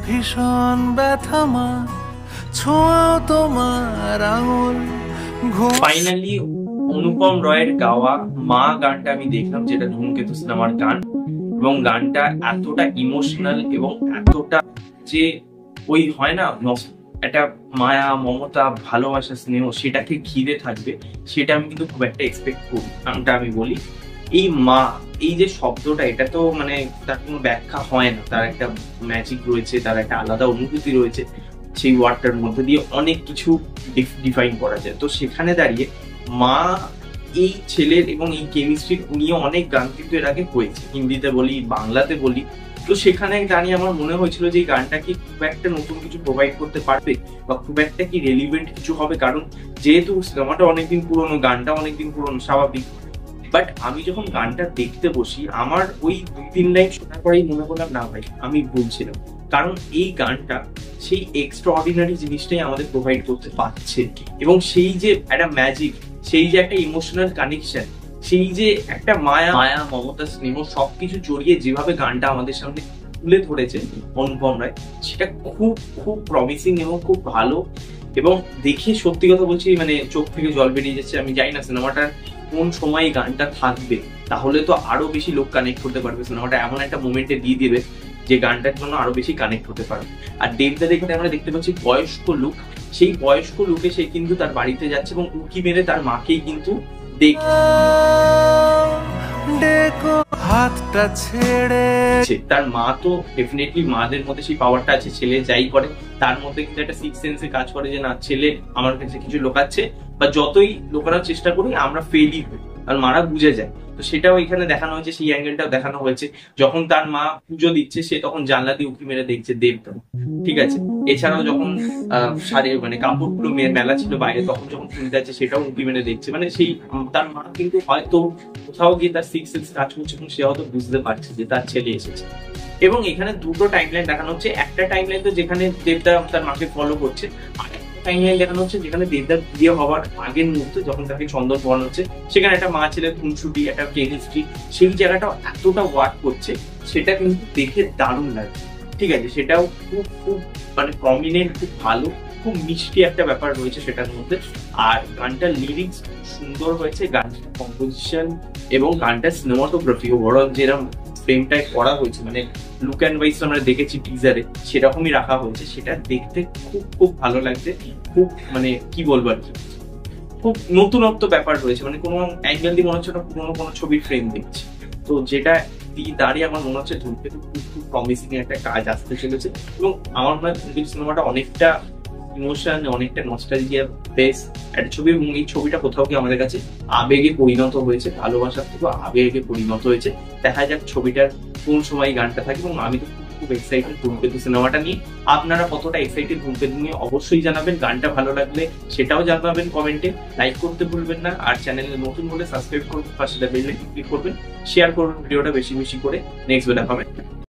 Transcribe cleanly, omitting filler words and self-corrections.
ভীষণ ব্যথা মা, ছোঁয়াও তোমার আঙুল। ফাইনালি অনুপম রয়ের গাওয়া মা গানটা আমি দেখলাম, যেটা ধূমকেতু সিনেমার গান, এবং গানটা এতটা ইমোশনাল এবং এতটা যে ওই হয় না একটা মায়া, মমতা, ভালোবাসা, স্নেহ সেটাকে ঘিরে থাকবে, সেটা আমি কিন্তু খুব একটা এক্সপেক্ট করি। কারণটা আমি বলি, এই মা, এই যে শব্দটা, এটা তো মানে তার কোনো ব্যাখ্যা হয় না, তার একটা ম্যাজিক রয়েছে, তার একটা আলাদা অনুভূতি রয়েছে, সেই ওয়ার্ডটার মধ্যে দিয়ে অনেক কিছু ডিফাইন করা যায়। তো সেখানে দাঁড়িয়ে মা, এই ছেলের এবং এই কেমিস্ট্রি নিয়ে অনেক গান কিন্তু এর আগে হয়েছে, হিন্দিতে বলি, বাংলাতে বলি। তো সেখানে দাঁড়িয়ে আমার মনে হয়েছিল যে এই গানটা কি খুব একটা নতুন কিছু প্রোভাইড করতে পারবে, বা খুব একটা কি রেলিভেন্ট কিছু হবে, কারণ যেহেতু সিনেমাটা অনেকদিন পুরনো, গানটা অনেকদিন পুরনো, স্বাভাবিক। বাট আমি যখন গানটা দেখতে বসি, আমার ওই 2-3 লাইন শোনার পরেই মনে করলাম না ভাই, আমি ভুলছিলাম। কারণ এই গানটা সেই এক্সট্রা অর্ডিনারি জিনিসটাই আমাদের প্রোভাইড করতে পারছে, এবং সেই যে একটা ম্যাজিক, সেই যে একটা ইমোশনাল কানেকশন, সেই যে একটা মায়া, মমতা, স্নেহ সবকিছু জড়িয়ে যেভাবে গানটা আমাদের সামনে তুলে ধরেছে অনুপম রায়, সেটা খুব খুব প্রমিসিং এবং খুব ভালো। এবং দেখে সত্যি কথা বলছি, মানে চোখ থেকে জল বেরিয়ে যাচ্ছে। আমি জানি না সিনেমাটার কোন সময় গানটা থাকবে, তাহলে তো আরো বেশি লোক কানেক্ট করতে পারবে। সিনেমাটা এমন একটা মোমেন্টে দিয়ে দিবে যে গানটার জন্য আরো বেশি কানেক্ট হতে পারবে। আর দেবদা এখানে আমরা দেখতে পাচ্ছি বয়স্ক লুক, সেই বয়স্ক লুকে সে কিন্তু তার বাড়িতে যাচ্ছে এবং উঁকি মেরে তার মাকেই কিন্তু দেখো হাতটা ছেড়ে। তার মা তো ডেফিনেটলি, মাদের মধ্যে সেই পাওয়ারটা আছে, ছেলে যাই করে তার মধ্যে কিন্তু একটা সিক্স সেন্সে কাজ করে যে না, ছেলে আমার কাছে কিছু লোকাচ্ছে, বা যতই লোকানোর চেষ্টা করি আমরা ফেলই হই, আর মারা বুঝে যায়। তো সেটাও এখানে দেখানো হয়েছে, সেই অ্যাঙ্গেলটাও দেখানো হয়েছে। যখন তার মা পুজো দিচ্ছে, সে তখন জানলা দিয়ে উঁকি মেরে দেখছে দেবতা, ঠিক আছে। এছাড়াও যখন শাড়ি মানে কাপড়গুলো মেলা ছিল বাইরে, তখন যখন কিনতে যাচ্ছে সেটাও উঁকি মেরে দেখছে। মানে সেই তার মা কিন্তু হয়তো কোথাও গিয়ে তার সিক্স সেন্স কাজ করছে, এবং সে হয়তো বুঝতে পারছে যে তার ছেলে এসেছে। এবং এখানে দুটো টাইমলাইন দেখানো হচ্ছে। একটা টাইমলাইন তো যেখানে দেবদা তার মাকে ফলো করছে, আর একটা টাইমলাইন দেখানো হচ্ছে যেখানে দেবদার বিয়ে হওয়ার আগের মুহূর্তে, যখন তাকে চন্দন পড়ানো হচ্ছে, সেখানে একটা মা ছেলের খুনসুটি, একটা কেমিস্ট্রি, সেই জায়গাটাও এতটা ওয়ার্ক করছে, সেটা কিন্তু দেখে দারুণ লাগে, ঠিক আছে। সেটাও খুব খুব মানে প্রমিনেন্ট, খুব ভালো, খুব মিষ্টি একটা ব্যাপার রয়েছে সেটার মধ্যে। আর গানটার লিরিক্স সুন্দর হয়েছে, গানটার কম্পোজিশন এবং গানটার সিনেমাটোগ্রাফি ওভারঅল যেরকম ফ্রেমটাই করা হয়েছে, মানে লুক অ্যান্ড ওয়াইজ আমরা দেখেছি টিজারে, সেরকমই রাখা হয়েছে। সেটা দেখতে খুব খুব ভালো লাগছে। খুব মানে কি বলবো আর কি, খুব নতুনত্ব ব্যাপার রয়েছে, মানে কোনো অ্যাঙ্গেল দিয়ে মনে হচ্ছে না পুরোনো কোনো ছবির ফ্রেম দেখছি। তো যেটা দিয়ে দাঁড়িয়ে আমার মনে হচ্ছে ধূমকেতু খুব খুব প্রমিসিং একটা কাজ আসতে চলেছে। এবং আমার মনে হয় ধূমকেতু সিনেমাটা অনেকটা ইমোশন, অনেকটা নস্টালজিয়া বেস একটা ছবি, এবং এই ছবিটা কোথাও কি আমাদের কাছে আবেগে পরিণত হয়েছে, ভালোবাসার থেকে আবেগে পরিণত হয়েছে। দেখা যাক ছবিটার কোন সময় গানটা থাকে। এবং আমি তো খুব এক্সাইটেড ধূমকেতু সিনেমাটা নিয়ে। আপনারা কতটা এক্সাইটেড ধূমকেতু নিয়ে অবশ্যই জানাবেন। গানটা ভালো লাগলে সেটাও জানাবেন কমেন্টে, লাইক করতে ভুলবেন না। আর চ্যানেলে নতুন হলে সাবস্ক্রাইব করবেন, পাশে বেল আইকন ক্লিক করবেন, শেয়ার করবেন ভিডিওটা বেশি বেশি করে। নেক্সট ভিডিও পাবেন।